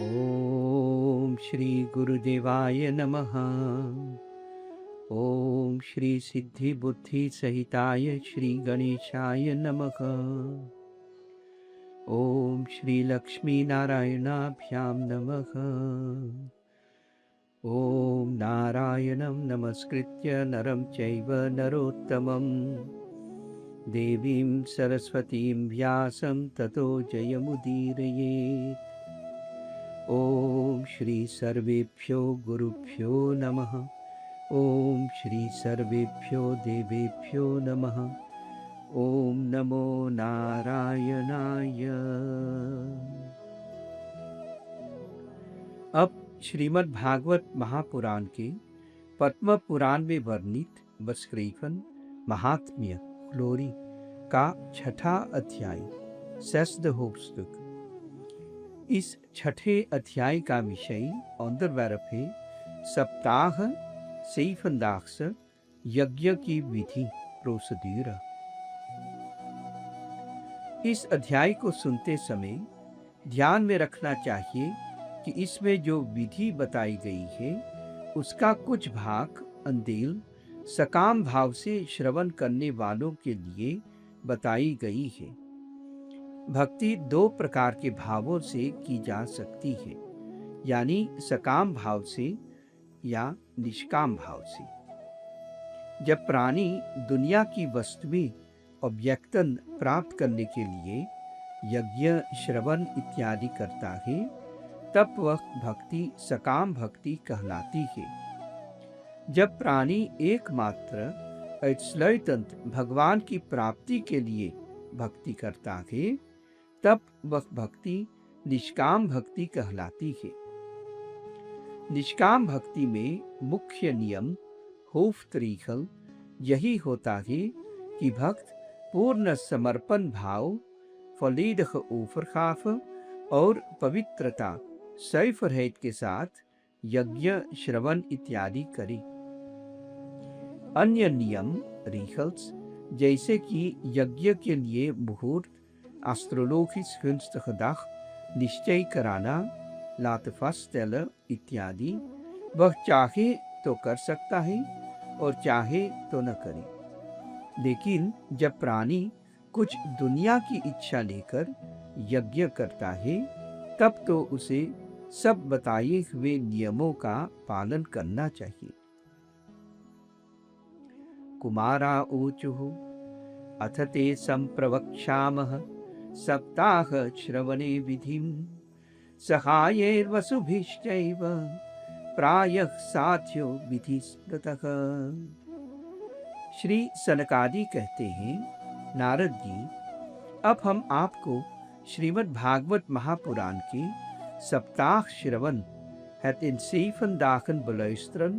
ओम श्री गुरुदेवाय नमः। ओम श्री सिद्धि बुद्धि सहिताय श्री गणेशाय नमः। ओम श्री लक्ष्मी नारायणाभ्यां नमः। ओम नारायणं नमस्कृत्य नरं चैव नरोत्तमं देवीं सरस्वतीं व्यासं ततो जयमुदीरयेत्। ओम श्री सर्वेभ्यो गुरुभ्यो नमः। ओम श्री सर्वेभ्यो देवेभ्यो नमः। ओम नमो नारायणाय। अब श्रीमद् भागवत महापुराण के पद्म पुराण में वर्णित बस्क्रीफन महात्म्य ग्लोरी का छठा अध्याय सेस्द होप्स्तुक। इस छठे अध्याय का विषय onderwerp है सप्ताह zevendaagse यज्ञ की विधि प्रोसीड्यूर। इस अध्याय को सुनते समय ध्यान में रखना चाहिए कि इसमें जो विधि बताई गई है उसका कुछ भाग अंदेल सकाम भाव से श्रवण करने वालों के लिए बताई गई है। भक्ति दो प्रकार के भावों से की जा सकती है, यानी सकाम भाव से या निष्काम भाव से। जब प्राणी दुनिया की वस्तुएं ऑब्जेक्टन प्राप्त करने के लिए यज्ञ श्रवण इत्यादि करता है तब वह भक्ति सकाम भक्ति कहलाती है। जब प्राणी एकमात्र ऐश्वर्यतंत भगवान की प्राप्ति के लिए भक्ति करता है तब वह भक्ति निष्काम भक्ति कहलाती है। निष्काम भक्ति में मुख्य नियम होफ्तरीखल यही होता है कि भक्त पूर्ण समर्पण भाव volledig overgave और पवित्रता zuiverheid के साथ यज्ञ श्रवण इत्यादि करे। अन्य नियम रिगल्स जैसे कि यज्ञ के लिए मुहूर्त एस्ट्रोलॉजिsch gunstige dag निश्चय कराना laten vaststellen इत्यादि वह चाहे तो कर सकता है और चाहे तो न करे। लेकिन जब प्राणी कुछ दुनिया की इच्छा लेकर यज्ञ करता है तब तो उसे सब बताए हुए नियमों का पालन करना चाहिए। कुमारा ऊचुः अथ ते संप्रवक्ष्यामः सप्ताह श्रवणे विधिं सहायैर्वसुभिश्चैव प्रायः साध्यो विधि स्मृतः। श्री सनकादि कहते हैं, नारद जी, अब हम आपको श्रीमद् भागवत महापुराण के सप्ताह श्रवण het in 7 dagen beluisteren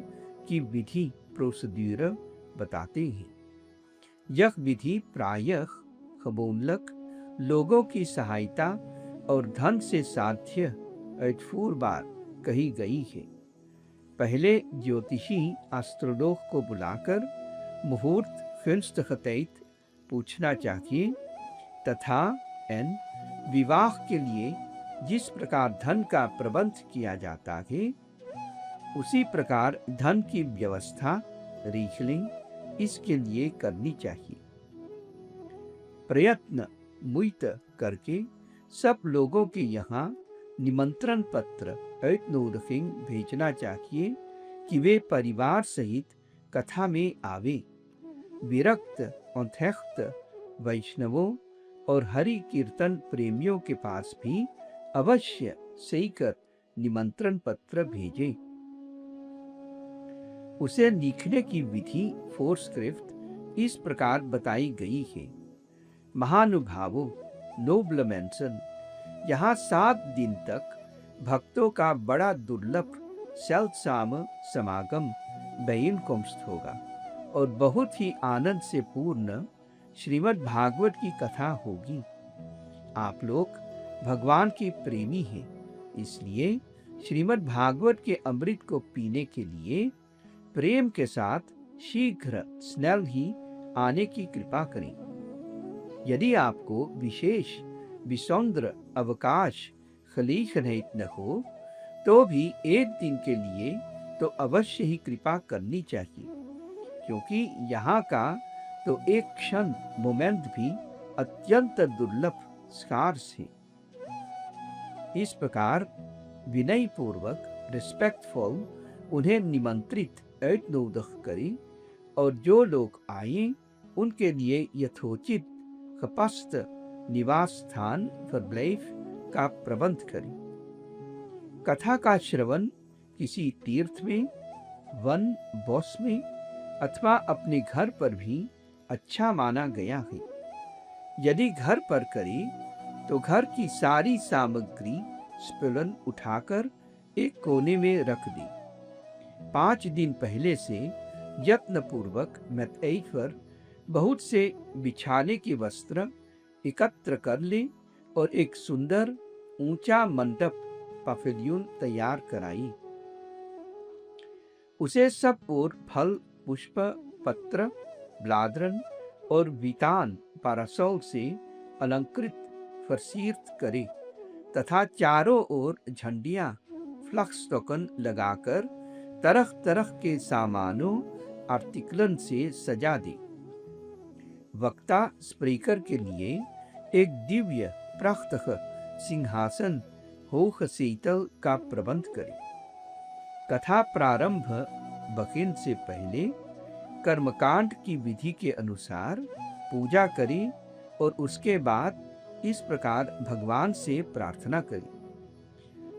की विधि प्रोसीड्यूर बताते हैं। यह विधि प्रायः gewoonlijk लोगों की सहायता और धन से साध्य uitvoerbaar कही गई है। पहले ज्योतिषी एस्ट्रोलॉग को बुलाकर मुहूर्त gunstige tijd पूछना चाहिए तथा विवाह के लिए जिस प्रकार धन का प्रबंध किया जाता है उसी प्रकार धन की व्यवस्था रीखलिंग इसके लिए करनी चाहिए। प्रयत्न मुइत करके सब लोगों के यहाँ निमंत्रण पत्र uitnodiging भेजना चाहिए कि वे परिवार सहित कथा में आवे। विरक्त onthecht वैष्णवों और हरि कीर्तन प्रेमियों के पास भी अवश्य सेकर निमंत्रण पत्र भेजें। उसे लिखने की विधि फोरस्क्रिप्ट इस प्रकार बताई गई है। महानुभावों नोबल मेंशन, यहाँ 7 दिन तक भक्तों का बड़ा दुर्लभ सेल्साम समागम bijeenkomst होगा और बहुत ही आनंद से पूर्ण श्रीमद् भागवत की कथा होगी। आप लोग भगवान के प्रेमी हैं, इसलिए श्रीमद् भागवत के अमृत को पीने के लिए प्रेम के साथ शीघ्र स्नेल ही आने की कृपा करें। यदि आपको विशेष विसौंद्र अवकाश खलीक रहित न हो तो भी एक दिन के लिए तो अवश्य ही कृपा करनी चाहिए, क्योंकि यहाँ का तो एक क्षण मोमेंट भी अत्यंत दुर्लभ स्कार्स है। इस प्रकार विनय पूर्वक रिस्पेक्टफुल उन्हें निमंत्रित ऐतनोदक करें और जो लोग आए उनके लिए यथोचित कपस्थ निवास स्थान verblijf का प्रबंध करें। कथा का श्रवण किसी तीर्थ में, वन बॉस में अथवा अपने घर पर भी अच्छा माना गया है। यदि घर पर करें तो घर की सारी सामग्री स्पुलन उठाकर एक कोने में रख दें। 5 दिन पहले से यत्नपूर्वक मैत्रेयी पर बहुत से बिछाने के वस्त्र एकत्र कर ले और एक सुंदर ऊंचा मंडप पवेलियन तैयार कराई। उसे सब ओर फल, पुष्प, पत्र, ब्लाद्रन और वितान पारासोल से अलंकृत फरसीर्थ करे तथा चारों ओर झंडियां फ्लक्स टोकन लगाकर तरह तरह के सामानों आर्टिकलन से सजा दे। वक्ता स्पीकर के लिए एक दिव्य प्रातः सिंहासन होख शीतल का प्रबंध करे। कथा प्रारंभ बकिन से पहले कर्मकांड की विधि के अनुसार पूजा करे और उसके बाद इस प्रकार भगवान से प्रार्थना करे।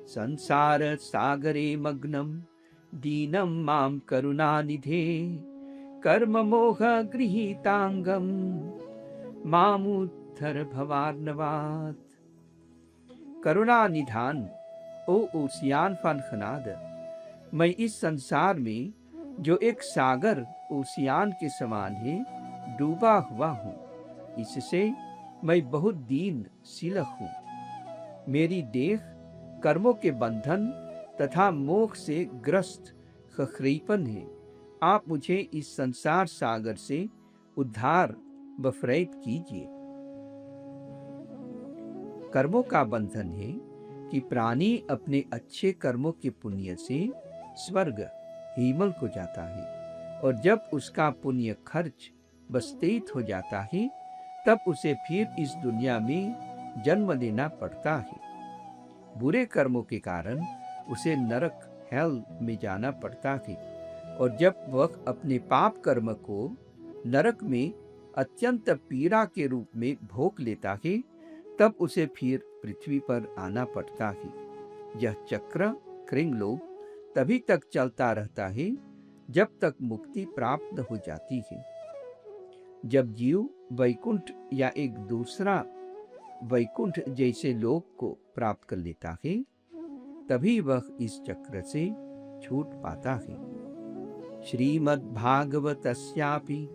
संसार सागरे मग्नम दीनम माम करुणानिधे कर्म मोह गृहीतांगम मामुद्धर भवार्णवात्। करुणा निधान ओ ओसियान फान खनाद, मैं इस संसार में जो एक सागर ओसियान के समान है डूबा हुआ हूँ, इससे मैं बहुत दीन सिलक हूँ। मेरी देह कर्मों के बंधन तथा मोह से ग्रस्त खखरीपन है। आप मुझे इस संसार सागर से उद्धार बफरैत कीजिए। कर्मों का बंधन है कि प्राणी अपने अच्छे कर्मों के पुण्य से स्वर्ग हिमल को जाता है, और जब उसका पुण्य खर्च बस्तीत हो जाता है तब उसे फिर इस दुनिया में जन्म लेना पड़ता है। बुरे कर्मों के कारण उसे नरक हेल में जाना पड़ता है, और जब वह अपने पाप कर्म को नरक में अत्यंत पीड़ा के रूप में भोग लेता है तब उसे फिर पृथ्वी पर आना पड़ता है। यह चक्र कृंगलोक तभी तक चलता रहता है जब तक मुक्ति प्राप्त हो जाती है। जब जीव वैकुंठ या एक दूसरा वैकुंठ जैसे लोक को प्राप्त कर लेता है तभी वह इस चक्र से छूट पाता है। श्रीमद्भागवतस्यापि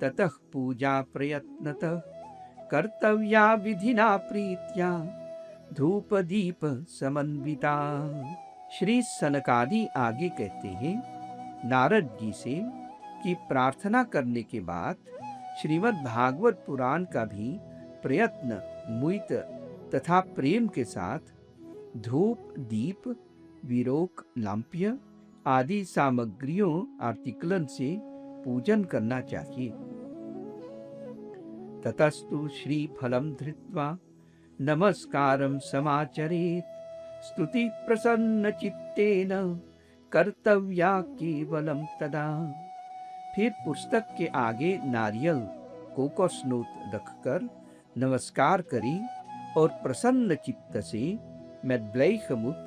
ततः पूजा प्रयत्नतः कर्तव्या विधिना प्रीत्या धूप दीप समन्विता। श्री सनकादि आगे कहते हैं नारद जी से कि प्रार्थना करने के बाद श्रीमद् भागवत पुराण का भी प्रयत्न मुइत तथा प्रेम के साथ धूप दीप विरोक लांप्य आदि सामग्रियों आर्टिकलन से पूजन करना चाहिए। ततस्तु श्री फलम धृत्वा नमस्कारं समाचरेत् स्तुति प्रसन्न चित्तेन कर्तव्या केवलम तदा। फिर पुस्तक के आगे नारियल कोकोसनोत रखकर नमस्कार करी और प्रसन्न चित्त से मैद्ब्लैखमुत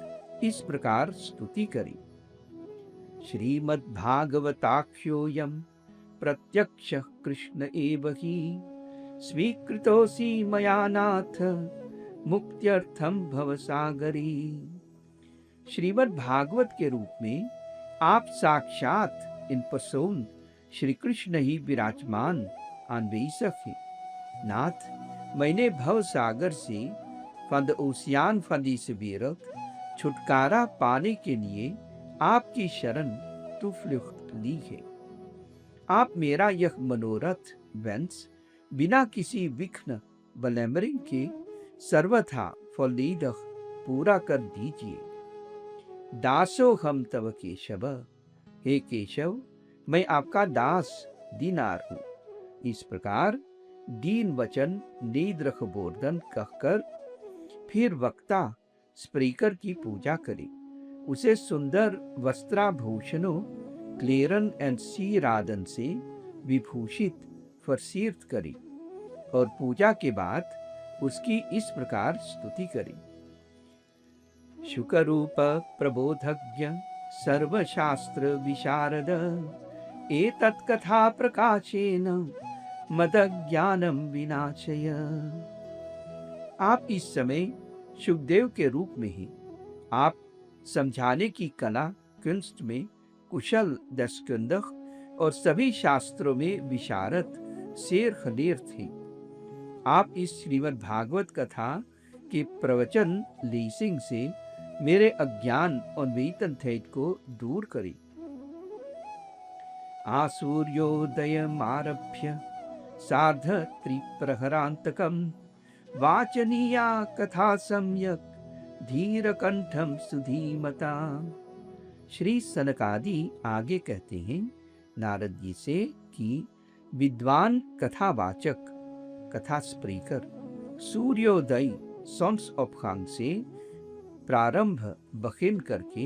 इस प्रकार स्तुति करी। श्रीमद्भागवताख्योऽयं प्रत्यक्ष कृष्ण एव हि स्वीकृतोऽसि मया नाथ मुक्त्यर्थम भवसागरी। श्रीमद् भागवत के रूप में आप साक्षात इन पर्सन श्री कृष्ण ही विराजमान अन्वेषक है। नाथ, मैंने भव सागर से फंद ओसियान फंदी से बेरक छुटकारा पाने के लिए आपकी शरण तुफ्लिख्त ली है। आप मेरा यह मनोरथ वंश बिना किसी विघ्न बलैमरिंग के सर्वथा फलीदह पूरा कर दीजिए। दासो हम तव केशव, हे केशव मैं आपका दास दीनार हूँ। इस प्रकार दीन वचन नीद्रख बोर्दन कहकर फिर वक्ता स्पीकर की पूजा करे, उसे सुंदर वस्त्राभूषणों क्लेरन एंड सीरादन से विभूषित फरसीर्थ करे और पूजा के बाद उसकी इस प्रकार स्तुति करे। शुकरूप प्रबोधज्ञ सर्वशास्त्र विशारद, एतत् कथा प्रकाशेन मदज्ञानम विनाशय। आप इस समय सुखदेव के रूप में ही आप समझाने की कला कुंस्ट में कुशल दशकंदक और सभी शास्त्रों में विशारद शेर खलीर थे। आप इस श्रीमद् भागवत कथा के प्रवचन लीसिंग से मेरे अज्ञान और वेतन थेट को दूर करें। आसूर्योदयमारभ्य सार्ध त्रिप्रहरांतकम, वाचनीया कथा सम्यक धीरकंठम सुधीमता। श्री सनकादि आगे कहते हैं नारद जी से कि विद्वान कथावाचक कथा स्पीकर सूर्योदय सॉन्स ऑफ खान से प्रारंभ बखिन करके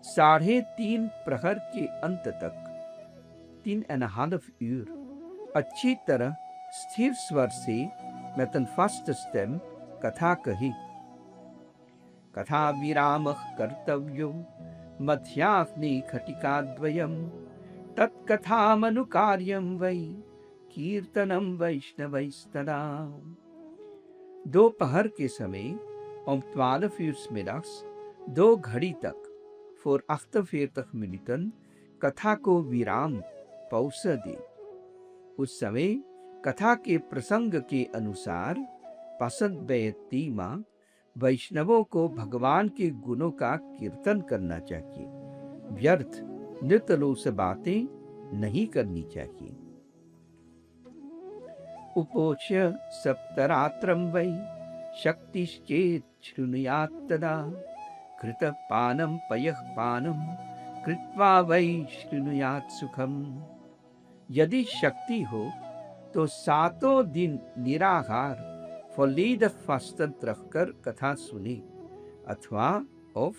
3.5 प्रहर के अंत तक 3.5 यूर अच्छी तरह स्थिर स्वर से मेतन फर्स्ट स्टेम कथा कही। कथा विराम कर्तव्यो मध्याह्ने खटिकाद्वयम्, तत्कथामनुकार्यं वै कीर्तनम वैष्णवैस्तदा। दोपहर के समय om 12 uur 's middags 2 घड़ी तक voor 48 minuten कथा को विराम पौस दे। उस समय कथा के प्रसंग के अनुसार पसंद बेतीमा वैष्णवों को भगवान के गुणों का कीर्तन करना चाहिए, व्यर्थ नित्यलोस बातें नहीं करनी चाहिए। उपोच्य सप्तरात्रं वै शक्तिश्चेत् शृणुयात् तदा, कृतपानं पयःपानं कृत्वा वै शृणुयात् सुखम। यदि शक्ति हो तो 7 दिन निराहार फलीद फास्टन रखकर कथा सुने, अथवा ऑफ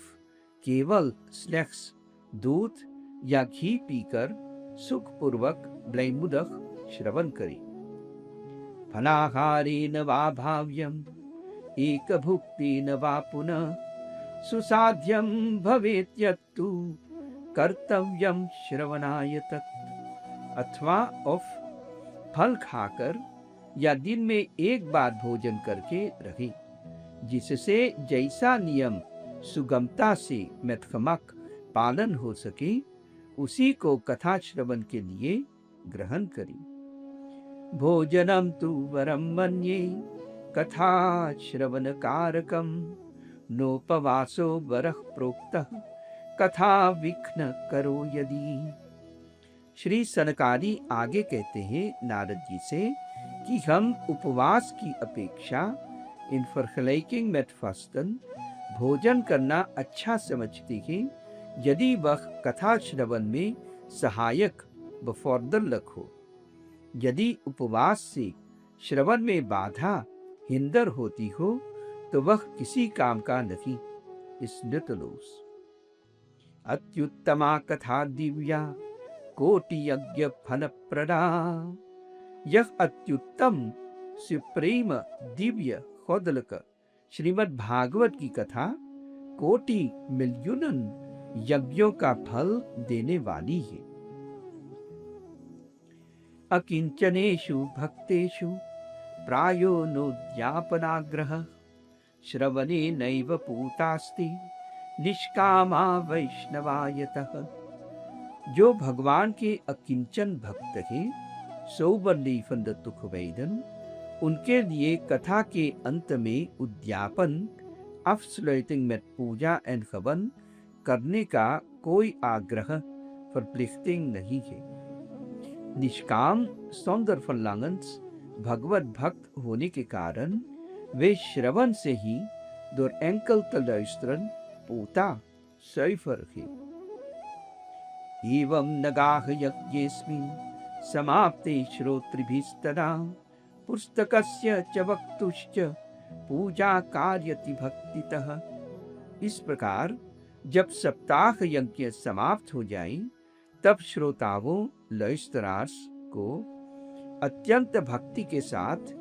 केवल स्लैक्स दूध या घी पीकर सुखपूर्वक ब्लैमुदक श्रवण करे। फलाहारेण वा भाव्यम एक भुक्तेन वा पुनः, सुसाध्यम भवेत् यत्तु कर्तव्यम श्रवणाय तत्। अथवा ऑफ फल खाकर या दिन में एक बार भोजन करके रहे, जिससे जैसा नियम सुगमता से मेथकमक पालन हो सके उसी को कथा श्रवण के लिए ग्रहण करें। भोजनम तु वरम मन्ये कथा श्रवण कारकम, नोपवासो वरः प्रोक्तः कथा विघ्न करो यदि। श्री सनकादि आगे कहते हैं नारद जी से कि हम उपवास की अपेक्षा इन फर्खलाइकिंग मेट फास्टन भोजन करना अच्छा समझते हैं, यदि वह कथा श्रवण में सहायक व फौर्दलक हो। यदि उपवास से श्रवण में बाधा हिंदर होती हो तो वह किसी काम का नहीं। इस नितलोस अत्युत्तमा कथा दिव्या कोटि यज्ञ फल प्रदा। यह अत्युत्तम सुप्रीम दिव्य खोदलक श्रीमद् भागवत की कथा कोटि मिलियन यज्ञों का फल देने वाली है। अकिंचनेषु भक्तेषु प्रायो नोद्यापनाग्रह, श्रवणे नैव पूतास्ति निष्कामा वैष्णवायतः। जो भगवान के अकिंचन भक्त हैं, सौवर्णीफन तुख वैदन, उनके लिए कथा के अंत में उद्यापन अफस्लैटिंग में पूजा एंड हवन करने का कोई आग्रह verplichting नहीं है। निष्काम zonder verlangens भगवत भक्त होने के कारण वे श्रवण से ही door enkel te luisteren pota zuiver ging. Evam nagah yajnesmin samapte shrotribhistada pustakasya च वक्तुश्च पूजा कार्यति भक्तितः। इस प्रकार जब सप्ताह यज्ञ समाप्त हो जाए तब श्रोताओं लयस्तरास को अत्यंत भक्ति के साथ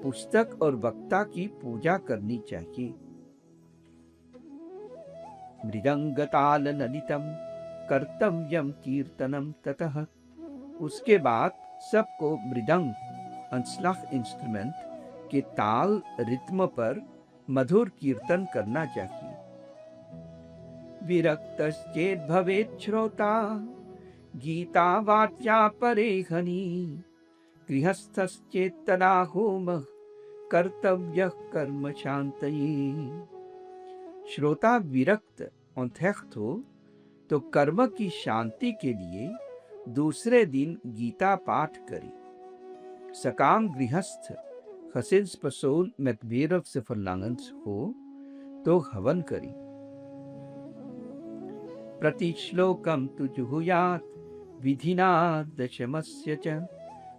पुस्तक और वक्ता की पूजा करनी चाहिए। मृदंगताल नलितम कर्तव्यम कीर्तनम ततः। उसके बाद सबको मृदंग अंसलाख इंस्ट्रूमेंट के ताल रित्म पर मधुर कीर्तन करना चाहिए। विरक्तश्चेत् भवेत् श्रोता गीता वाच्या परेहनी गृहस्थश्चेत् तदा होमः कर्तव्यः कर्म शांतये। श्रोता विरक्त अंत्यक्त हो तो कर्म की शांति के लिए दूसरे दिन गीता पाठ करे। सकाम गृहस्थ gezinspersoon met wereldse verlangens हो तो हवन करे। प्रतिश्लोकम तु जुहुयात् विधिना दशमस्य च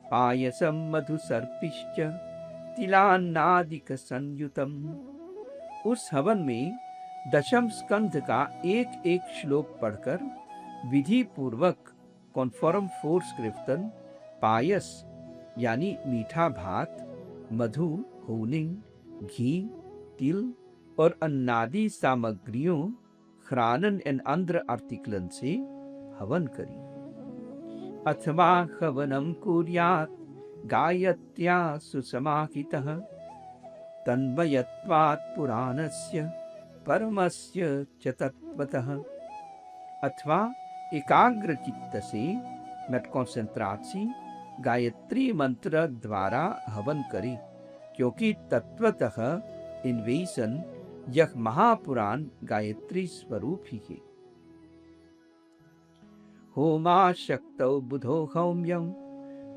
पायसम मधुसर्पिश्च तिलान्नादिक संयुतम। उस हवन में दशम स्कंध का एक एक श्लोक पढ़कर विधि पूर्वक कॉन्फॉर्म फोर्स कीर्तन, पायस यानी मीठा भात, मधु, होनिंग, घी, तिल और अन्नादि सामग्रियों ख्रानन एन अंध्र आर्टिकलन से हवन करी। अथवा हवनम कुर्यात् गायत्र्या सुसमाहितः तन्मयत्वात् पुराणस्य परमस्य च तत्वतः। अथवा एकाग्र चित्त से मेट कॉन्सेंट्रासी गायत्री मंत्र द्वारा हवन करे, क्योंकि तत्वतः इन्वेशन यह महापुराण गायत्री स्वरूप ही है। होमा शक्तौ बुधो हौम्यं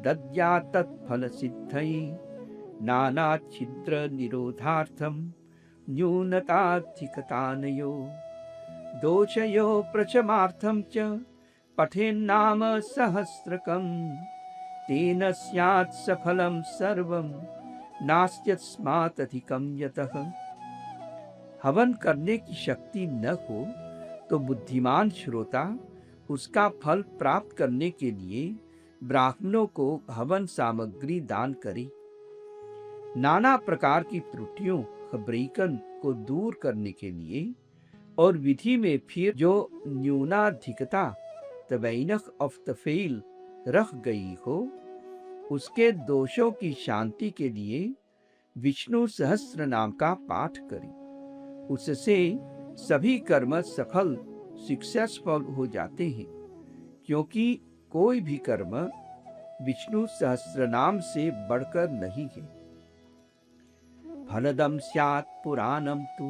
दद्या तत्फल सिद्धये नाना छिद्र निरोधार्थम न्यूनताधिकतानयो दोषयो प्रशमार्थम च पठेन्नाम सहस्रकं तेन स्यात् सफलं सर्वं नास्त्यस्मात् अधिकं यतः। हवन करने की शक्ति न हो तो बुद्धिमान श्रोता उसका फल प्राप्त करने के लिए ब्राह्मणों को हवन सामग्री दान करे। नाना प्रकार की त्रुटियों खबरीकन को दूर करने के लिए और विधि में फिर जो न्यूनाधिकता तबैनक ऑफ द फेल रख गई हो उसके दोषों की शांति के लिए विष्णु सहस्त्र नाम का पाठ करें। उससे सभी कर्म सफल सक्सेसफुल हो जाते हैं, क्योंकि कोई भी कर्म विष्णु सहस्त्र नाम से बढ़कर नहीं है। फलदम स्यात् पुराणम तु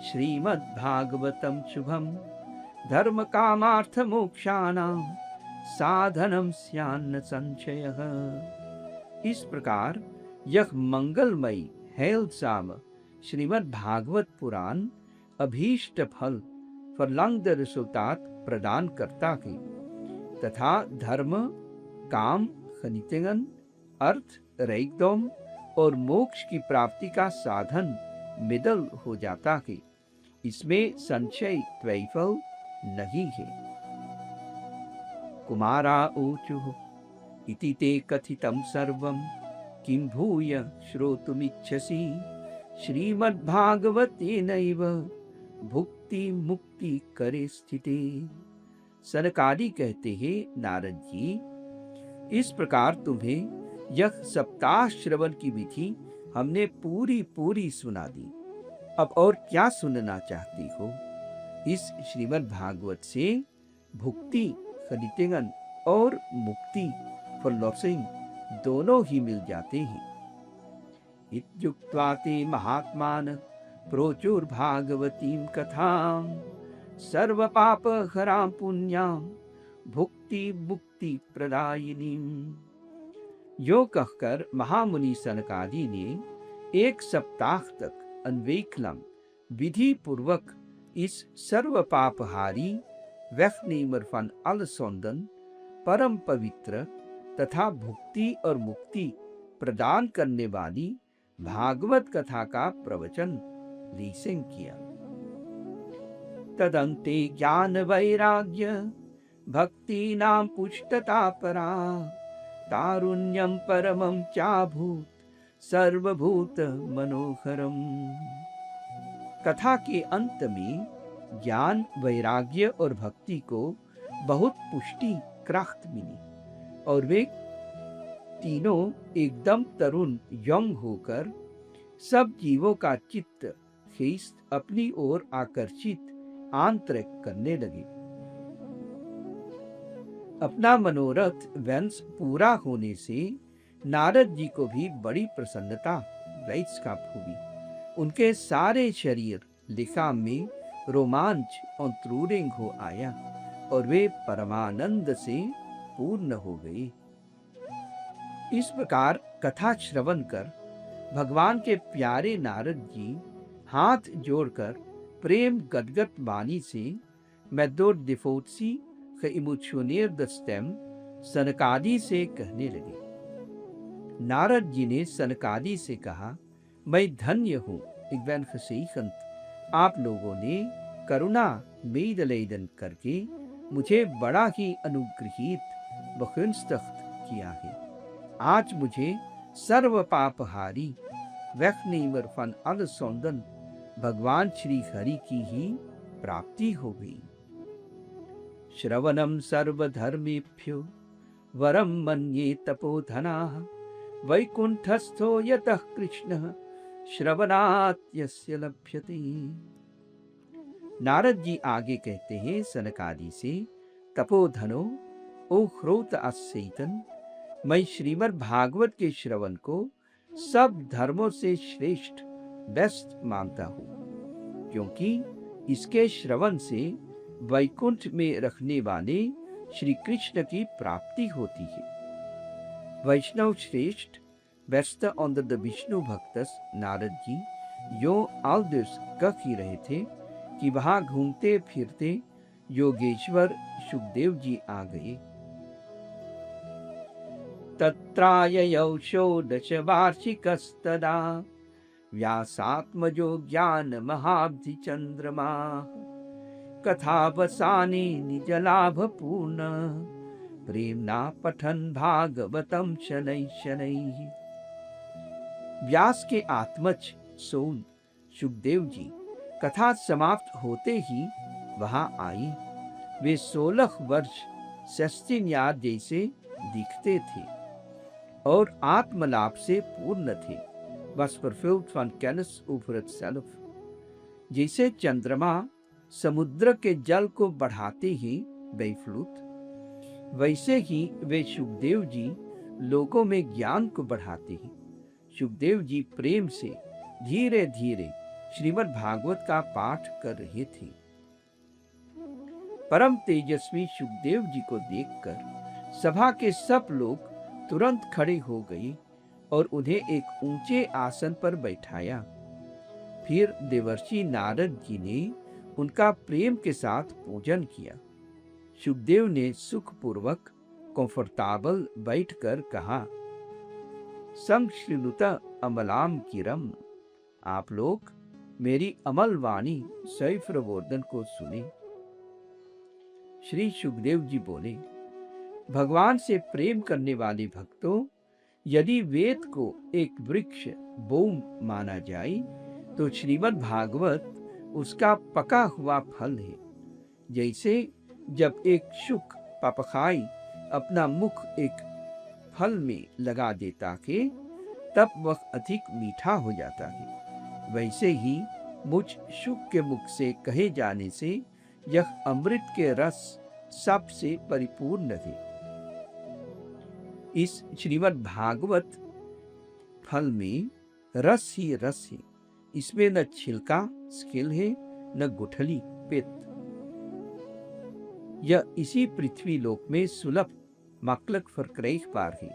श्रीमद्भागवतम शुभम धर्म कामार्थ मोक्षाणां साधनम स्यान्न संशयः। इस प्रकार यह मंगलमयी हेलसाम श्रीमद् भागवत पुराण अभीष्ट फल फलंग रिजल्ट प्रदान करता है तथा धर्म, काम, खनितेगन, अर्थ, रैगदोम और मोक्ष की प्राप्ति का साधन मिदल हो जाता है। इसमें संशय त्वैफल नहीं है। कुमारा ऊचुः इति ते कथितं सर्वं किं भूय श्रोतुमिच्छसि श्रीमद्भागवतेनैव भुक्ति मुक्ति करे स्थिते। सनकादि कहते हैं, नारद जी, इस प्रकार तुम्हें यह सप्ताह श्रवण की विधि हमने पूरी पूरी सुना दी। अब और क्या सुनना चाहती हो? इस श्रीमद् भागवत से भुक्ति, खनितेगन और मुक्ति, फॉलोसिंग दोनों ही मिल जाते हैं। इत्युक्त्वा ते महात्मान प्रोचुर्भागवतीं कथां सर्व पाप हरां पुण्यां भुक्ति मुक्ति प्रदायिनीं। यो कहकर महामुनि सनकादि ने 1 सप्ताह तक अनवेकलम विधि पूर्वक इस सर्व पापहारी वैष्णिमर फन अलसोंदन परम पवित्र तथा भुक्ति और मुक्ति प्रदान करने वाली भागवत कथा का प्रवचन लीसिंग किया। तदंते ज्ञान वैराग्य भक्ति नाम पुष्टता परा तारुण्यम परमं चाभूत सर्वभूत मनोहरम। कथा के अंत में ज्ञान वैराग्य और भक्ति को बहुत पुष्टि क्राफ्त मिली और वे तीनों एकदम तरुण यंग होकर सब जीवों का चित्त खींच अपनी ओर आकर्षित आंतरिक करने लगे। अपना मनोरथ वंश पूरा होने से नारद जी को भी बड़ी प्रसन्नता प्राप्त हुई। उनके सारे शरीर लिखा में रोमांच और त्रूरिंग हो आया और वे परमानंद से पूर्ण हो गए। इस प्रकार कथा श्रवण कर भगवान के प्यारे नारद जी हाथ जोड़कर प्रेम गदगद वाणी से मैदोर दिफोत्सी इमोशनेर दस्तेम सनकादि से कहने लगे। नारद जी ने सनकादि से कहा, मैं धन्य हूँ इक्वैन खसेखंत, आप लोगों ने करुणा मेदलेदन करके मुझे बड़ा ही अनुग्रहित बखुंस्तख्त किया है। आज मुझे सर्व पापहारी वैष्णिवर फन अलसोंदन भगवान श्री हरि की ही प्राप्ति हो गई। श्रवणम सर्वधर्मेभ्यो वरम मन्ये तपोधनाः वैकुंठस्थो यतः कृष्णः श्रवणात् यस्य लभ्यते। नारद जी आगे कहते हैं सनकादि से, तपोधनो ओ ह्रोत अस्येतन, मैं श्रीमद् भागवत के श्रवण को सब धर्मों से श्रेष्ठ बेस्ट मानता हूँ, क्योंकि इसके श्रवण से वैकुंठ में रखने वाले श्री कृष्ण की प्राप्ति होती है। वैष्णव श्रेष्ठ बेस्ट ऑन द विष्णु भक्तस नारद जी यो आलदिस कह ही रहे थे कि वहां घूमते फिरते योगेश्वर सुखदेव जी आ गए। तत्राययौ षोडश वार्षिकस्तदा व्यासात्मजो ज्ञान महाब्धि चंद्रमा कथावसाने निजलाभ पूर्ण प्रेमना पठन भागवतम शनै शनैः। व्यास के आत्मज सोन सुखदेव जी कथा समाप्त होते ही वहां आई। वे 16 वर्ष शस्तिन्यार जैसे दिखते थे और आत्मलाभ से पूर्ण थे। Was fulfilled from Canis over itself। जैसे चंद्रमा समुद्र के जल को बढ़ाते ही बेफ्लूत, वैसे ही वे सुखदेव जी लोगों में ज्ञान को बढ़ाते हैं। सुखदेव जी प्रेम से धीरे धीरे श्रीमद् भागवत का पाठ कर रहे थे। परम तेजस्वी सुखदेव जी को देखकर सभा के सब लोग तुरंत खड़े हो गए और उन्हें एक ऊंचे आसन पर बैठाया। फिर देवर्षि नारद जी ने उनका प्रेम के साथ पूजन किया। सुखदेव ने सुखपूर्वक कंफर्टेबल बैठकर कहा, संश्रिनुत अमलाम किरम, आप लोग मेरी अमल वाणी सैफ्रवर्धन को सुने। श्री सुखदेव जी बोले, भगवान से प्रेम करने वाले भक्तों, यदि वेद को एक वृक्ष बोम माना जाए तो श्रीमद् भागवत उसका पका हुआ फल है। जैसे जब एक शुक पपखाई अपना मुख एक फल में लगा देता है तब वह अधिक मीठा हो जाता है, वैसे ही मुझ शुक के मुख से कहे जाने से यह अमृत के रस सबसे परिपूर्ण है। इस श्रीमद् भागवत फल में रस ही रस है। इसमें न छिलका स्किल है न गुठली पित्त। यह इसी पृथ्वी लोक में सुलभ मकलक फरक्रेख पार है।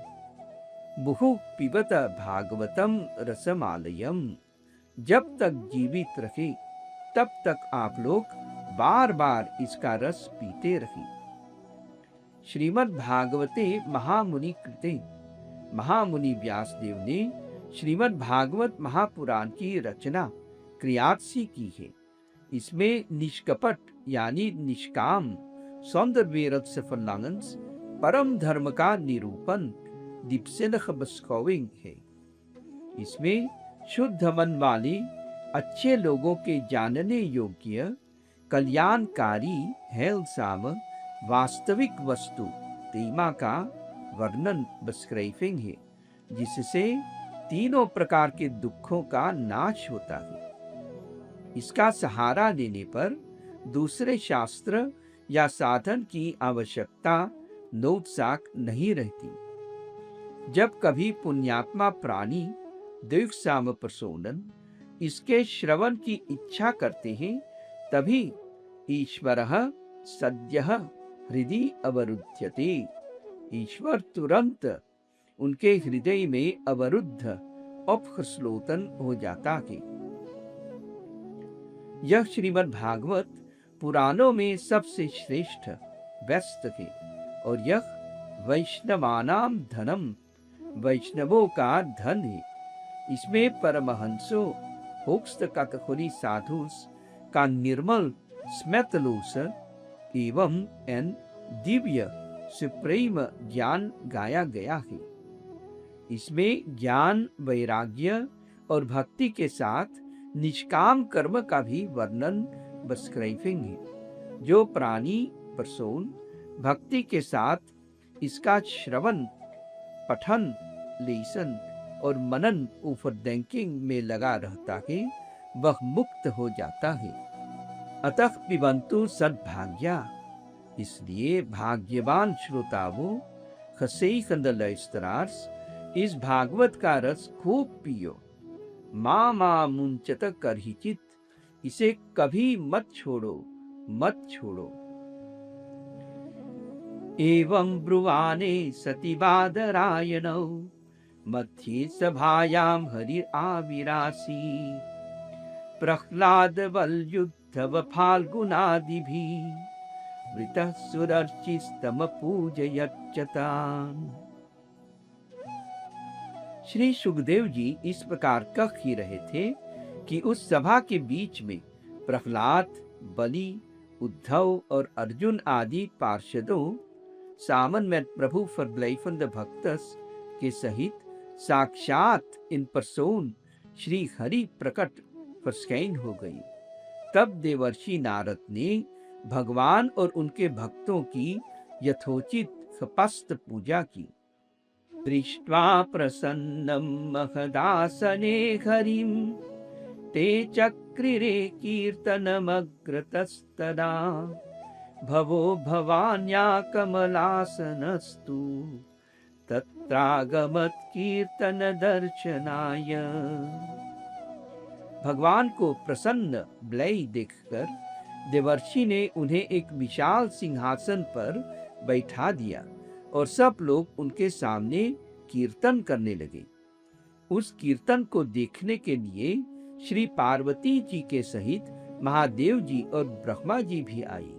मुहुः पिबत भागवतम रसमालयम। जब तक जीवित रहे तब तक आप लोग बार बार इसका रस पीते रहे। श्रीमद् भागवते महामुनि कृते, महामुनि व्यासदेव ने श्रीमद् भागवत महापुराण की रचना क्रियात्सी की है। इसमें निष्कपट यानी निष्काम सौंदर्य रस फलांगंस परम धर्म का निरूपण दीप्सेनख बस्कोविंग है। इसमें शुद्ध मन वाले अच्छे लोगों के जानने योग्य कल्याणकारी हेलसाम वास्तविक वस्तु तेमा का वर्णन बस्क्राइबिंग है, जिससे तीनों प्रकार के दुखों का नाश होता है। इसका सहारा लेने पर दूसरे शास्त्र या साधन की आवश्यकता नोत्साक नहीं रहती। जब कभी पुण्यात्मा प्राणी दिव्यसाम प्रसोनन इसके श्रवण की इच्छा करते हैं, तभी ईश्वरः सद्यः हृदय अवरुध्यते। ईश्वर तुरंत उनके हृदय में अवरुद्ध अपहृश्लोतन हो जाता है। यह श्रीमद् भागवत पुराणों में सबसे श्रेष्ठ व्यस्त है और यह वैष्णवानाम धनम, वैष्णवों का धन है। इसमें परमहंसों होक्स्त काकखोरी साधुस का निर्मल स्मेतलोस एवं एन दिव्य सुप्रीम ज्ञान गाया गया है। इसमें ज्ञान, वैराग्य और भक्ति के साथ निष्काम कर्म का भी वर्णन बस्क्राइबिंग है। जो प्राणी परसोन भक्ति के साथ इसका श्रवण, पठन, लेसन और मनन ओवरथिंकिंग में लगा रहता है, वह मुक्त हो जाता है। अतः पिबंतु सद्भाग्या, इसलिए भाग्यवान श्रोताओं खसेई कंदलस्तरार्स इस भागवत का रस खूब पियो। मां मुंचत करहिचित, इसे कभी मत छोड़ो, मत छोड़ो। एवं ब्रुवाणे सति बादरायणौ मध्ये सभायां हरि आविरासी। प्रह्लाद वल्युद्धव फाल्गुनादिभिः वृतः सुरर्चिस्तम पूजयच्चतान्। श्री सुखदेव जी इस प्रकार कह ही रहे थे कि उस सभा के बीच में प्रहलाद, बलि, उद्धव और अर्जुन आदि पार्षदों सामन में प्रभु फर्ब्लेफन द भक्तस के सहित साक्षात इन पर्सोन श्री हरि प्रकट फर्स्कैन हो गई। तब देवर्षि नारद ने भगवान और उनके भक्तों की यथोचित सपस्त पूजा की। दृष्ट्वा प्रसन्नं महदासने हरिं ते चक्रिरे कीर्तनमग्रतस्तदा। भवो भवान्या कमलासनस्तु तत्रागमत् कीर्तन दर्शनाय। भगवान को प्रसन्न ब्लय देखकर देवर्षि ने उन्हें एक विशाल सिंहासन पर बैठा दिया और सब लोग उनके सामने कीर्तन करने लगे। उस कीर्तन को देखने के लिए श्री पार्वती जी के सहित महादेव जी और ब्रह्मा जी भी आए।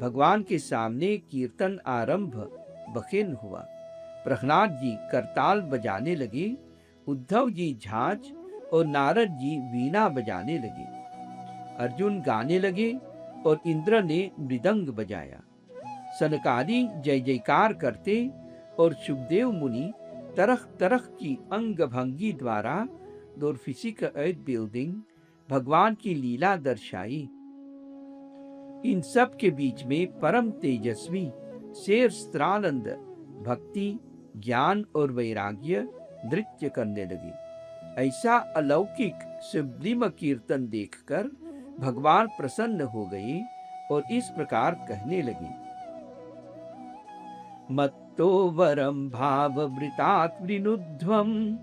भगवान के सामने कीर्तन आरंभ बखेन हुआ। प्रहलाद जी करताल बजाने लगे, उद्धव जी झांझ और नारद जी वीणा बजाने लगे। अर्जुन गाने लगे और इंद्र ने मृदंग बजाया। सनकादि जय जयकार करते और सुखदेव मुनि तरह तरह की अंग भंगी द्वारा दोरफिसिक बिल्डिंग भगवान की लीला दर्शाई। इन सब के बीच में परम तेजस्वी शेर स्त्रानंद भक्ति, ज्ञान और वैराग्य नृत्य करने लगे। ऐसा अलौकिक सुब्लिम कीर्तन देखकर भगवान प्रसन्न हो गए और इस प्रकार कहने लगे। मत्तो वरम भाववृतात् वृनुध्वम्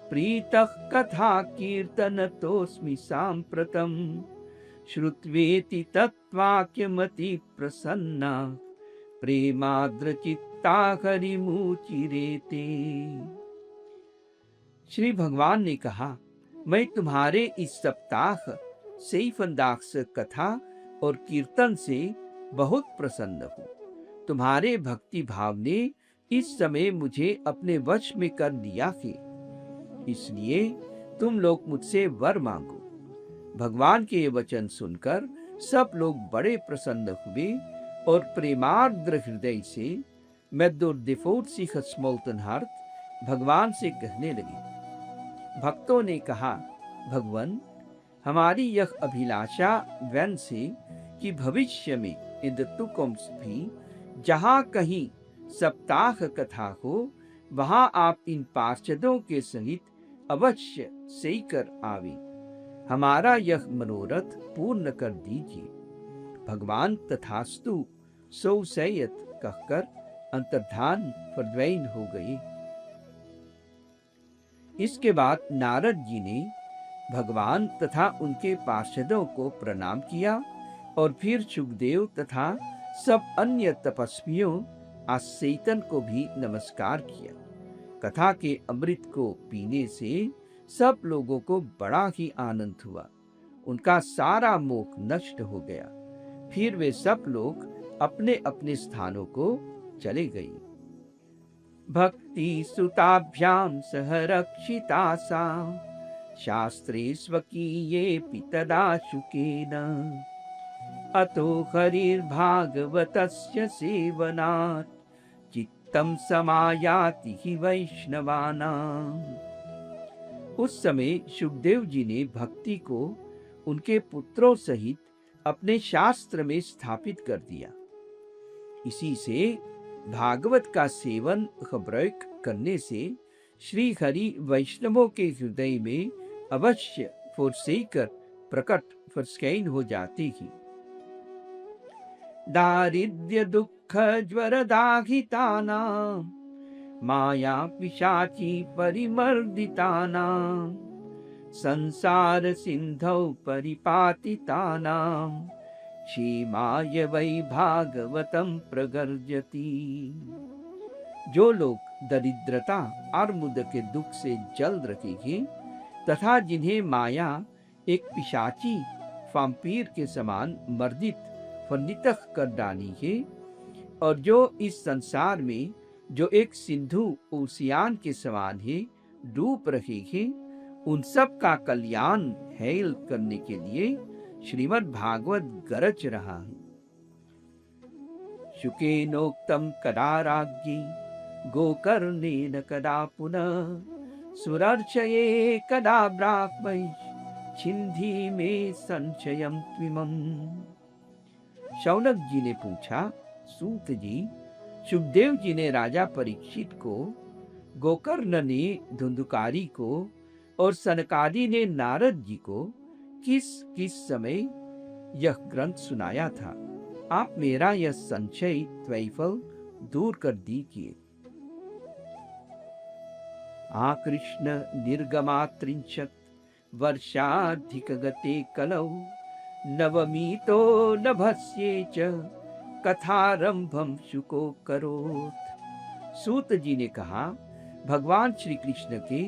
प्रीतः कथा कीर्तनतोऽस्मि साम्प्रतम्। श्रुत्वेति तत्वाक्यमति प्रसन्ना प्रेमाद्रचित्त सप्ताहरिमुचिरेते। श्री भगवान ने कहा, मैं तुम्हारे इस सप्ताह सैफंदाक्ष कथा और कीर्तन से बहुत प्रसन्न हूँ। तुम्हारे भक्ति भाव ने इस समय मुझे अपने वश में कर लिया है, इसलिए तुम लोग मुझसे वर मांगो। भगवान के ये वचन सुनकर सब लोग बड़े प्रसन्न हुए और प्रेमार्द्र हृदय से भगवान से कहने लगे। भक्तों ने कहा, भगवान, हमारी यह अभिलाषा वैन से कि भविष्य में इंद्रतुकुम्स भी जहाँ कहीं सप्ताह कथा हो, वहां आप इन पार्षदों के सहित अवश्य सही कर आवे। हमारा यह मनोरथ पूर्ण कर दीजिए। भगवान तथास्तु सो सैयत कहकर अंतर्धान फरवैन हो गए। इसके बाद नारद जी ने भगवान तथा उनके पार्षदों को प्रणाम किया और फिर सुखदेव तथा सब अन्य तपस्वियों आसेतन को भी नमस्कार किया। कथा के अमृत को पीने से सब लोगों को बड़ा ही आनंद हुआ। उनका सारा मोह नष्ट हो गया। फिर वे सब लोग अपने अपने स्थानों को चले गए। भक्ति सुताभ्याम सह रक्षिता सा शास्त्रे स्वकीये पितदा शुकेन अतो हरिर्भागवतस्य सेवनात् चित्तम समायाति हि वैष्णवानां। उस समय सुखदेव जी ने भक्ति को उनके पुत्रों सहित अपने शास्त्र में स्थापित कर दिया। इसी से भागवत का सेवन खबरक करने से श्री हरि वैष्णवों के हृदय में अवश्य फुरसेकर प्रकट फुरस्कैन हो जाती ही। दारिद्र्य दुख ज्वर दाहितानां माया पिशाची परिमर्दितानां संसार सिंधौ परिपातितानां क्षेमाय वै भागवतम प्रगर्जति। जो लोग दरिद्रता और मुद के दुख से जल रहे हैं तथा जिन्हें माया एक पिशाची वाम्पीर के समान मर्दित फनितख कर डाली है, और जो इस संसार में जो एक सिंधु ओशियान के समान है डूब रहे हैं, उन सब का कल्याण हेल करने के लिए श्रीमद् भागवत गरज रहा है। शुकेनोक्तम कदा राज्ञी गोकर्णेन कदा पुनः सुरर्चये कदा ब्राह्मै छिन्धि में संशयम त्विमम्। शौनक जी ने पूछा, सूत जी, सुखदेव जी ने राजा परीक्षित को, गोकर्ण ने धुंधुकारी को और सनकादि ने नारद जी को किस किस समय यह ग्रंथ सुनाया था। आप मेरा यह संशय त्वैफल दूर कर दीजिए। आकृष्ण निर्गमात्रिंशत् वर्षाधिक गते कलौ नवमीतो नभस्ये च कथारंभम शुको करोत्। सूत जी ने कहा, भगवान श्री कृष्ण के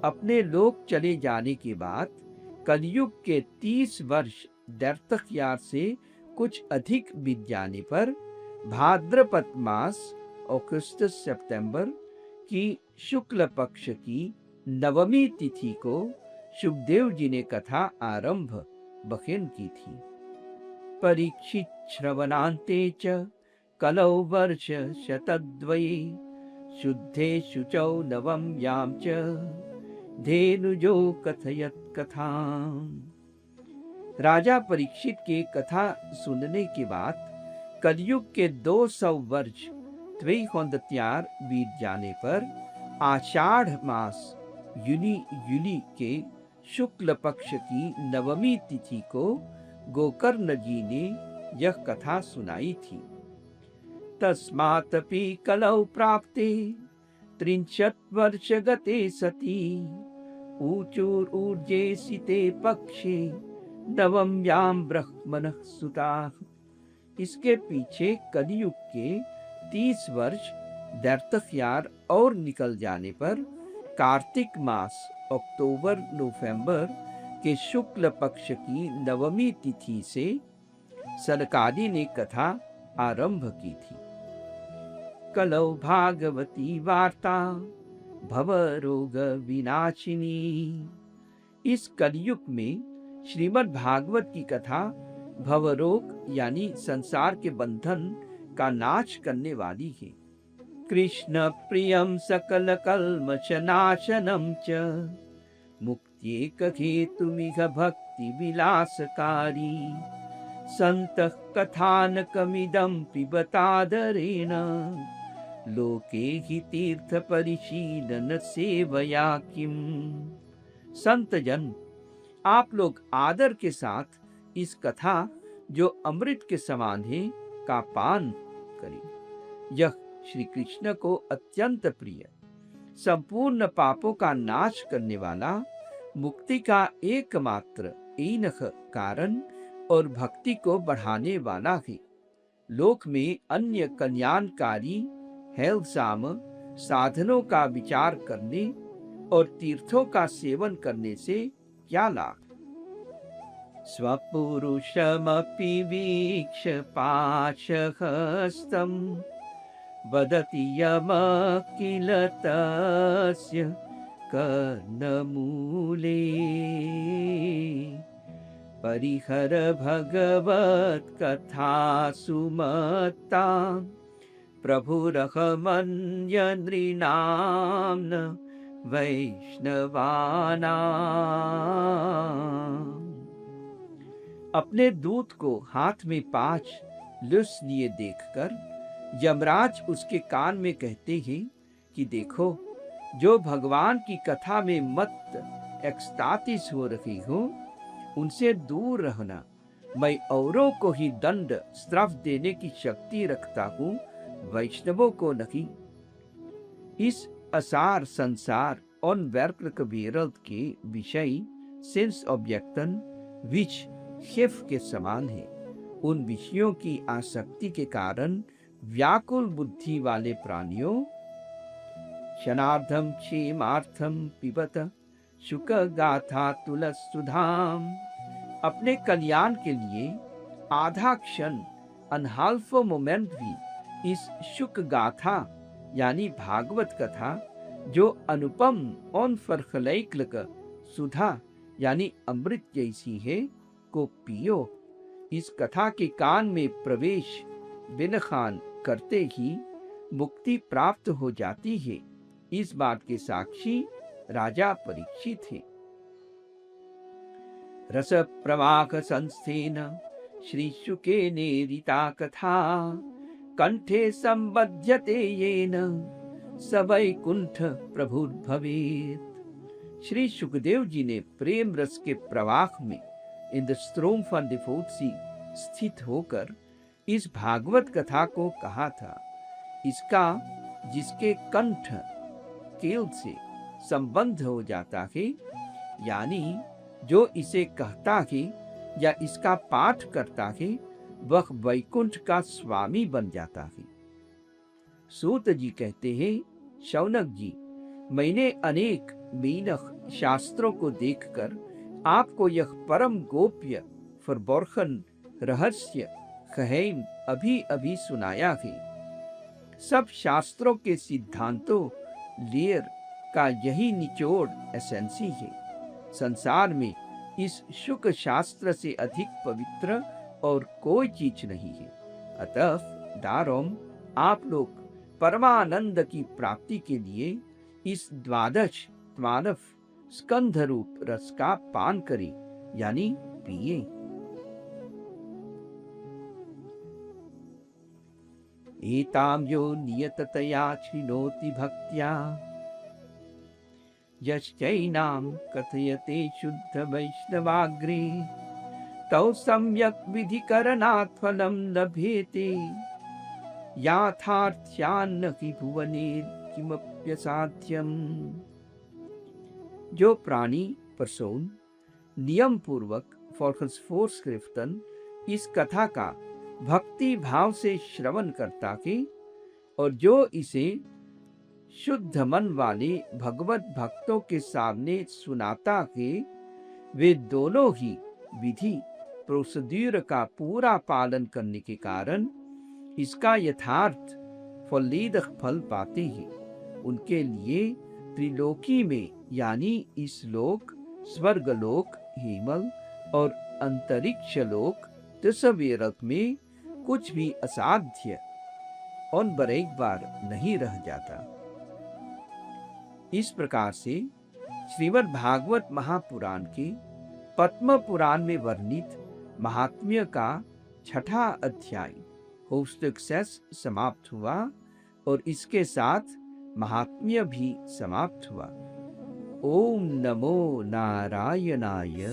अपने लोक चले जाने के बाद कलयुग के 30 वर्ष दैर्तक्यार से कुछ अधिक बीत जाने पर भाद्रपद मास अगस्त सितंबर की शुक्ल पक्ष की नवमी तिथि को सुखदेव जी ने कथा आरंभ बखेन की थी। परीक्षित श्रवणान्ते च कलौ वर्ष शतद्वये शुद्धे शुचौ नवम्यां च धेनुजो कथयत कथाम्। राजा परीक्षित के कथा सुनने के बाद कलयुग के 200 वर्ष त्वेहोंदत्यार बीत जाने पर आषाढ़ मास युली के शुक्ल पक्ष की नवमी तिथि को गोकर्ण जी ने यह कथा सुनाई थी। तस्मातपि कलौ प्राप्ते 30 वर्ष गते सती ऊचूर ऊर्जे सिते पक्षे नवम्यां ब्रह्मणः सुताः। इसके पीछे कलयुग के 30 वर्ष दैर्तख्यार और निकल जाने पर कार्तिक मास अक्टूबर नवंबर के शुक्ल पक्ष की नवमी तिथि से सनकादि ने कथा आरंभ की थी। कलौ भागवती वार्ता भव रोग विनाशिनी। इस कलयुग में श्रीमद् भागवत की कथा भवरोग यानी संसार के बंधन का नाश करने वाली है। कृष्ण प्रियम सकल कल्मष नाशनम च मुक्त्येक हेतुमिह भक्ति विलासकारी। संतः कथानकमिदं पिबतादरेण लोके हि तीर्थ परिशीलन सेवया किम। संत जन, आप लोग आदर के साथ इस कथा जो अमृत के समान है का पान करें। यह श्री कृष्ण को अत्यंत प्रिय, संपूर्ण पापों का नाश करने वाला, मुक्ति का एकमात्र एनख कारण और भक्ति को बढ़ाने वाला है। लोक में अन्य कल्याणकारी हेलसाम साधनों का विचार करने और तीर्थों का सेवन करने से क्या लाभ। स्वपुरुषमपि वीक्ष्य पाशहस्तं वदति यम किल तस्य कर्णमूले। परिहर भगवत् कथा सुमत्तां प्रभुरहमन्य नृणां न वैष्णवानाम्। अपने दूत को हाथ में 5 लुस लिए देखकर यमराज उसके कान में कहते हैं कि देखो, जो भगवान की कथा में मत एक्सतातिस हो रही हो उनसे दूर रहना। मैं औरों को ही दंड श्राप देने की शक्ति रखता हूँ, वैष्णवों को नहीं। इस असार संसार और वर्क वेरल्द के विषय सेंस ऑब्जेक्टन विच शेफ के समान है। उन विषयों की आसक्ति के कारण व्याकुल बुद्धि वाले प्राणियों क्षणार्धम क्षेमार्थम पिबत शुक गाथा तुलस सुधाम। अपने कल्याण के लिए आधा क्षण अनहाल्फ मोमेंट भी इस शुक गाथा यानी भागवत कथा जो अनुपम अनफरखलैक्लक सुधा यानी अमृत जैसी है को पियो। इस कथा के कान में प्रवेश बिनखान करते ही मुक्ति प्राप्त हो जाती है। इस बात के साक्षी राजा परीक्षित है। रस प्रवाह संस्थेन श्री शुके नेरिता कथा कंठे संबध्यते येन स वैकुंठ प्रभुर्भवेत्। श्री सुखदेव जी ने प्रेम रस के प्रवाह में in the storm for the fourth sea स्थित होकर इस भागवत कथा को कहा था। इसका जिसके कंठ केल से संबंध हो जाता है, यानी जो इसे कहता है या इसका पाठ करता है, वह वैकुंठ का स्वामी बन जाता है। सूत जी कहते हैं, शौनक जी, मैंने अनेक मीनख शास्त्रों को देखकर आपको यह परम गोप्य फरबोर्खन रहस्य खहैम अभी अभी सुनाया है। सब शास्त्रों के सिद्धांतों लेयर का यही निचोड़ एसेंसी है। संसार में इस शुक शास्त्र से अधिक पवित्र और कोई चीज नहीं है। अतः दारोम आप लोग परमानंद की प्राप्ति के लिए इस द्वादश मानव स्कंध रूप रस का पान करें, यानी पिए। एताम यो नियततया चिनोति भक्त्या यश्चैनाम कथयते शुद्ध वैष्णवाग्रे तौ सम्यक विधिकरणात् फलं लभेते याथार्थ्यान्न हि भुवने किमप्यसाध्यम्। जो प्राणी पर्सोन नियम पूर्वक फोर्सक्रिफ्टन इस कथा का भक्ति भाव से श्रवण करता है, और जो इसे शुद्ध मन वाले भगवत भक्तों के सामने सुनाता है, वे दोनों ही विधि प्रोसीड्यूर का पूरा पालन करने के कारण इसका यथार्थ फलीद फल पाते हैं। उनके लिए त्रिलोकी में यानी इस लोक, स्वर्गलोक, हिमल और अंतरिक्ष लोक तस्वीरत में कुछ भी असाध्य और बरेक बार नहीं रह जाता। इस प्रकार से श्रीमद् भागवत महापुराण के पद्म पुराण में वर्णित महात्म्य का 6ठा अध्याय होस्टक्सेस समाप्त हुआ और इसके साथ महात्म्य भी समाप्त हुआ। ओम नमो नारायणाय।